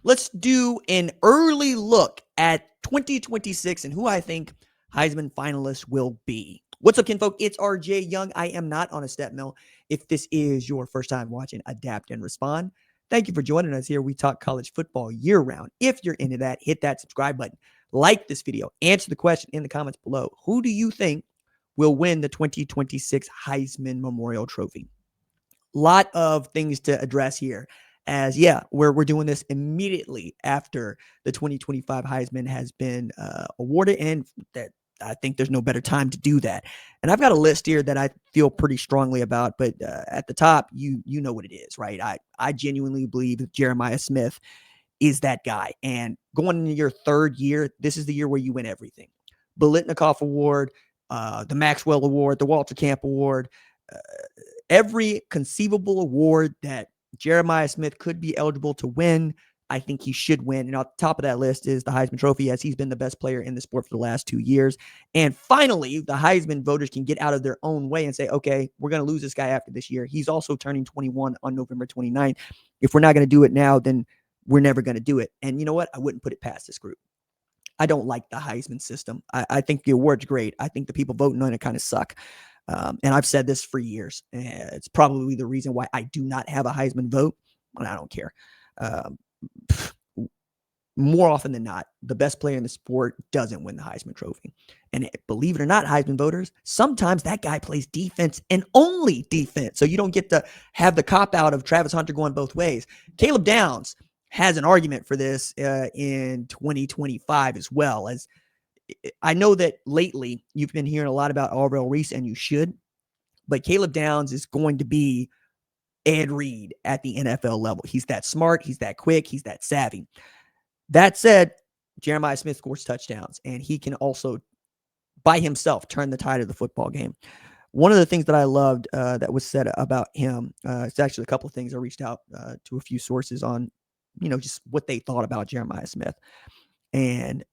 Let's do an early look at 2026 and who I think Heisman finalists will be. What's up, kinfolk? It's RJ Young. I am not on a step mill. If this is your first time watching Adapt and Respond, thank you for joining us here. We talk college football year round. If you're into that, hit that subscribe button. Like this video. Answer the question in the comments below. Who do you think will win the 2026 Heisman Memorial Trophy? Lot of things to address here, as we're doing this immediately after the 2025 Heisman has been awarded, and that I think there's no better time to do that. And I've got a list here that I feel pretty strongly about, but at the top, you know what it is, right? I genuinely believe that Jeremiah Smith is that guy, and going into your third year, this is the year where you win everything. Biletnikoff Award, the Maxwell Award, the Walter Camp Award, every conceivable award that Jeremiah Smith could be eligible to win, I think he should win. And on top of that list is the Heisman Trophy, as he's been the best player in the sport for the last 2 years. And finally, the Heisman voters can get out of their own way and say, okay, we're going to lose this guy after this year. He's also turning 21 on November 29th. If we're not going to do it now, then we're never going to do it. And you know what? I wouldn't put it past this group. I don't like the Heisman system. I think the award's great. I think the people voting on it kind of suck. And I've said this for years. It's probably the reason why I do not have a Heisman vote, and I don't care. More often than not, the best player in the sport doesn't win the Heisman Trophy. And believe it or not, Heisman voters, sometimes that guy plays defense and only defense. So you don't get to have the cop-out of Travis Hunter going both ways. Caleb Downs has an argument for this in 2025 as well. As I know that lately you've been hearing a lot about Alrell Reese, and you should, but Caleb Downs is going to be Ed Reed at the NFL level. He's that smart. He's that quick. He's that savvy. That said, Jeremiah Smith scores touchdowns, and he can also, by himself, turn the tide of the football game. One of the things that I loved that was said about him, it's actually a couple of things. I reached out to a few sources on, just what they thought about Jeremiah Smith. And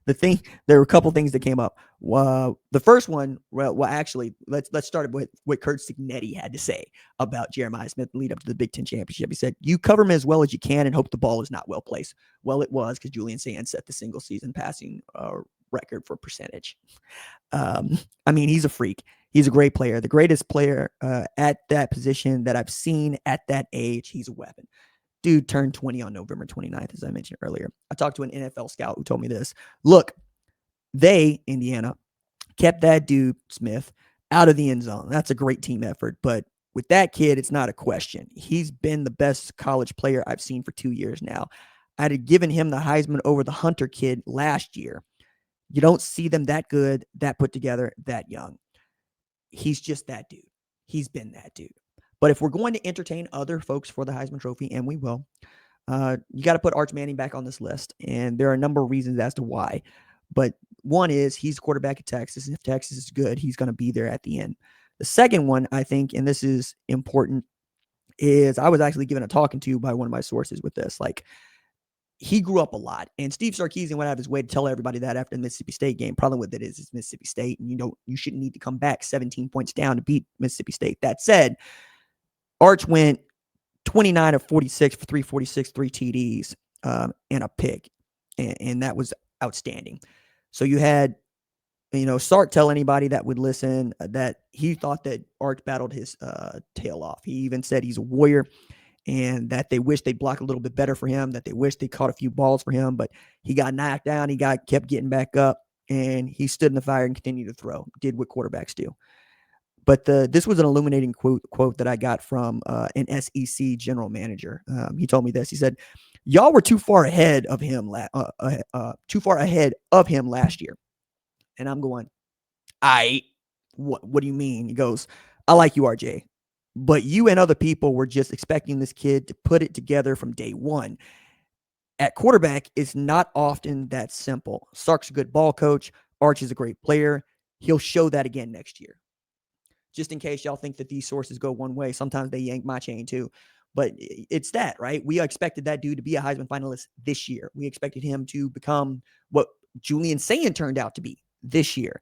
there were a couple things that came up. The first one, actually, let's start with what Curt Cignetti had to say about Jeremiah Smith lead up to the Big Ten championship. He said, "You cover him as well as you can and hope the ball is not well placed." Well, it was, because Julian Sayin set the single season passing record for percentage. He's a freak. He's a great player, the greatest player at that position that I've seen at that age. He's a weapon. Dude turned 20 on November 29th, as I mentioned earlier. I talked to an NFL scout who told me this. Look, Indiana, kept that dude, Smith, out of the end zone. That's a great team effort. But with that kid, it's not a question. He's been the best college player I've seen for 2 years now. I'd have given him the Heisman over the Hunter kid last year. You don't see them that good, that put together, that young. He's just that dude. He's been that dude. But if we're going to entertain other folks for the Heisman Trophy, and we will, you got to put Arch Manning back on this list. And there are a number of reasons as to why. But one is he's quarterback at Texas. And if Texas is good, he's going to be there at the end. The second one, I think, and this is important, is I was actually given a talking to by one of my sources with this. Like, he grew up a lot. And Steve Sarkisian went out of his way to tell everybody that after the Mississippi State game. Problem with it is Mississippi State. And you shouldn't need to come back 17 points down to beat Mississippi State. That said, Arch went 29 of 46 for 346, 3 TDs, and a pick. And that was outstanding. So you had, Sark tell anybody that would listen that he thought that Arch battled his tail off. He even said he's a warrior and that they wish they blocked a little bit better for him, that they wish they caught a few balls for him, but he got knocked down. He kept getting back up, and he stood in the fire and continued to throw, did what quarterbacks do. But this was an illuminating quote that I got from an SEC general manager. He told me this. He said, "Y'all were too far ahead of him. Too far ahead of him last year." And I'm going, what do you mean? He goes, "I like you, RJ, but you and other people were just expecting this kid to put it together from day one. At quarterback, it's not often that simple. Sark's a good ball coach. Arch is a great player. He'll show that again next year." Just in case y'all think that these sources go one way, sometimes they yank my chain too. But it's that, right? We expected that dude to be a Heisman finalist this year. We expected him to become what Julian Sayin turned out to be this year.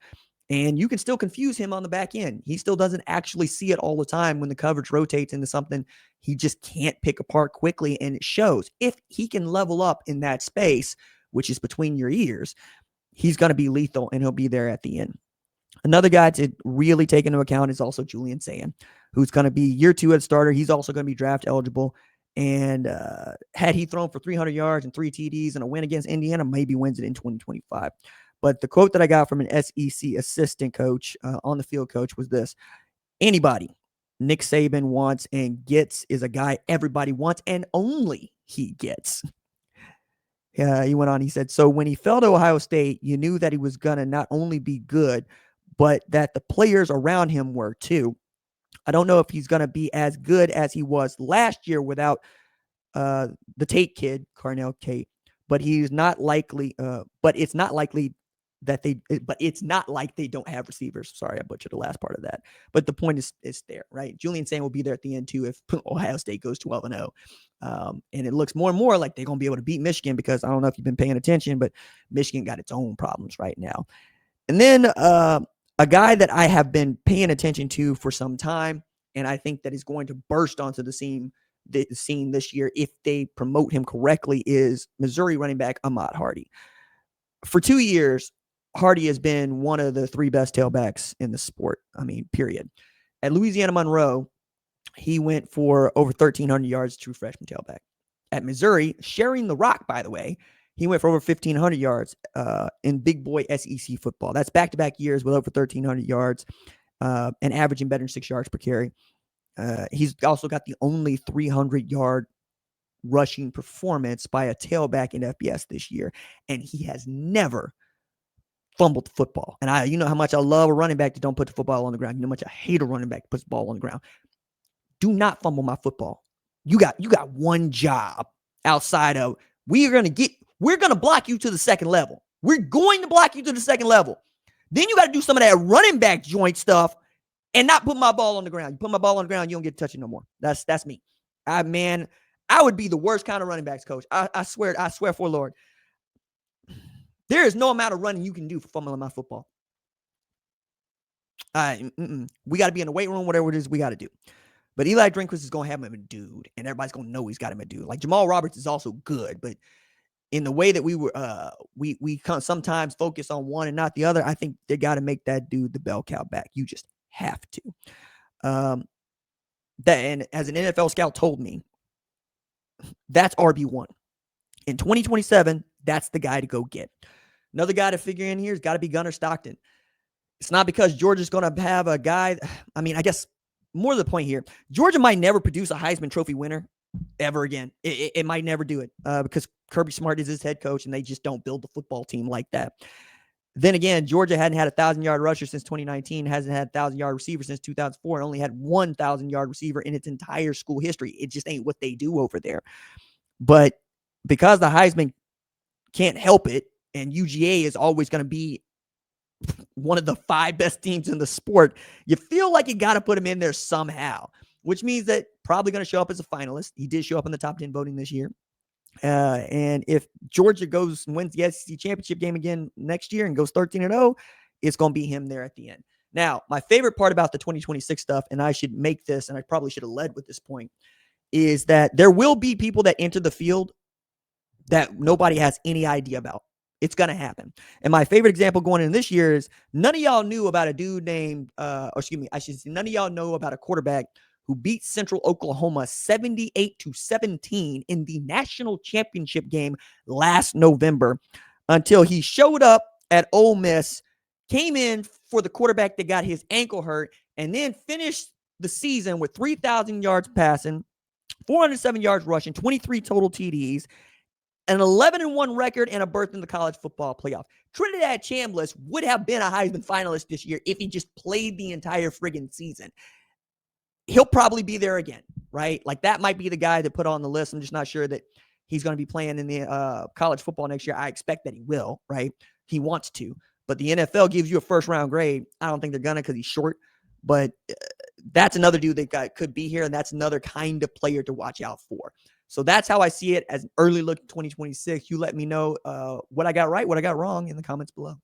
And you can still confuse him on the back end. He still doesn't actually see it all the time when the coverage rotates into something he just can't pick apart quickly, and it shows. If he can level up in that space, which is between your ears, he's going to be lethal, and he'll be there at the end. Another guy to really take into account is also Julian Sayin, who's going to be year 2 as starter. He's also going to be draft eligible. And had he thrown for 300 yards and 3 TDs and a win against Indiana, maybe wins it in 2025. But the quote that I got from an SEC assistant coach, on the field coach, was this: anybody Nick Saban wants and gets is a guy everybody wants and only he gets. He went on, he said, so when he fell to Ohio State, you knew that he was going to not only be good, but that the players around him were too. I don't know if he's going to be as good as he was last year without the Tate kid, Carnell Tate, but he's not likely. But it's not likely that it's not like they don't have receivers. Sorry, I butchered the last part of that. But the point is there, right? Julian Sayin will be there at the end too if Ohio State goes 12-0. And it looks more and more like they're going to be able to beat Michigan, because I don't know if you've been paying attention, but Michigan got its own problems right now. And then a guy that I have been paying attention to for some time, and I think that is going to burst onto the scene this year if they promote him correctly, is Missouri running back Ahmad Hardy. For 2 years, Hardy has been one of the 3 best tailbacks in the sport. I mean, period. At Louisiana Monroe, he went for over 1,300 yards, true freshman tailback. At Missouri, sharing the rock, by the way, he went for over 1,500 yards in big boy SEC football. That's back-to-back years with over 1,300 yards and averaging better than 6 yards per carry. He's also got the only 300-yard rushing performance by a tailback in FBS this year, and he has never fumbled the football. And you know how much I love a running back that don't put the football on the ground. You know how much I hate a running back that puts the ball on the ground. Do not fumble my football. You got one job outside of we're going to block you to the second level. We're going to block you to the second level. Then you got to do some of that running back joint stuff and not put my ball on the ground. You put my ball on the ground, you don't get to touch it no more. That's me. I would be the worst kind of running backs coach. I swear for Lord. There is no amount of running you can do for fumbling my football. We got to be in the weight room, whatever it is we got to do. But Eli Drinkwitz is going to have him a dude, and everybody's going to know he's got him a dude. Like Jamal Roberts is also good, but in the way that we sometimes focus on one and not the other, I think they got to make that dude the bell cow back. You just have to. And as an NFL scout told me, that's RB1. In 2027, that's the guy to go get. Another guy to figure in here has got to be Gunnar Stockton. It's not because Georgia's going to have a guy. I mean, I guess more to the point here, Georgia might never produce a Heisman Trophy winner ever again. It might never do it because Kirby Smart is his head coach, and they just don't build the football team like that. Then again, Georgia hadn't had a 1,000-yard rusher since 2019, hasn't had a 1,000-yard receiver since 2004, and only had 1,000-yard receiver in its entire school history. It just ain't what they do over there. But because the Heisman can't help it, and UGA is always going to be one of the 5 best teams in the sport, you feel like you got to put him in there somehow, which means that probably going to show up as a finalist. He did show up in the top 10 voting this year. And if Georgia goes and wins the SEC championship game again next year and goes 13-0, it's going to be him there at the end. Now, my favorite part about the 2026 stuff, and I should make this, and I probably should have led with this point, is that there will be people that enter the field that nobody has any idea about. It's going to happen. And my favorite example going in this year is none of y'all knew about a dude named, none of y'all know about a quarterback who beat Central Oklahoma 78-17 in the national championship game last November until he showed up at Ole Miss, came in for the quarterback that got his ankle hurt, and then finished the season with 3,000 yards passing, 407 yards rushing, 23 total TDs, an 11-1 record, and a berth in the college football playoff. Trinidad Chambliss would have been a Heisman finalist this year if he just played the entire friggin' season. He'll probably be there again, right? Like that might be the guy to put on the list. I'm just not sure that he's going to be playing in the college football next year. I expect that he will, right? He wants to. But the NFL gives you a first-round grade. I don't think they're going to because he's short. But that's another dude that could be here, and that's another kind of player to watch out for. So that's how I see it as an early look at 2026. You let me know what I got right, what I got wrong in the comments below.